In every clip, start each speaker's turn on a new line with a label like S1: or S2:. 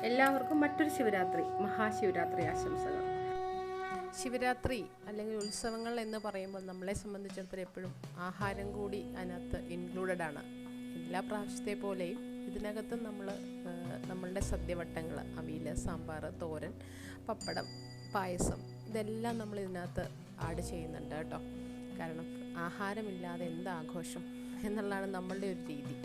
S1: എല്ലാവർക്കും മറ്റൊരു ശിവരാത്രി, മഹാശിവരാത്രി ആശംസകൾ. ശിവരാത്രി അല്ലെങ്കിൽ ഉത്സവങ്ങൾ എന്ന് പറയുമ്പോൾ നമ്മളെ സംബന്ധിച്ചിടത്തോളം എപ്പോഴും ആഹാരം കൂടി അതിനകത്ത് ഇൻക്ലൂഡഡ് ആണ്. എല്ലാ പ്രാവശ്യത്തെ പോലെയും ഇതിനകത്തും നമ്മളുടെ സദ്യവട്ടങ്ങൾ, അവിയൽ, സാമ്പാർ, തോരൻ, പപ്പടം, പായസം, ഇതെല്ലാം നമ്മൾ ഇതിനകത്ത് ആഡ് ചെയ്യുന്നുണ്ട് കേട്ടോ. കാരണം ആഹാരമില്ലാതെ എന്താഘോഷം എന്നുള്ളതാണ് നമ്മളുടെ ഒരു രീതി.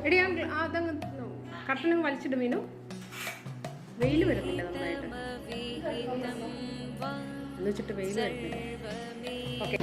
S1: എടി അതങ്ങ് കട്ടനങ്ങ് വലിച്ചിട്ട് മീനു, വെയിൽ വരുന്നില്ല നന്നായിട്ട് എന്ന് വെച്ചിട്ട് വെയിൽ വരുന്നില്ല. ഓക്കെ,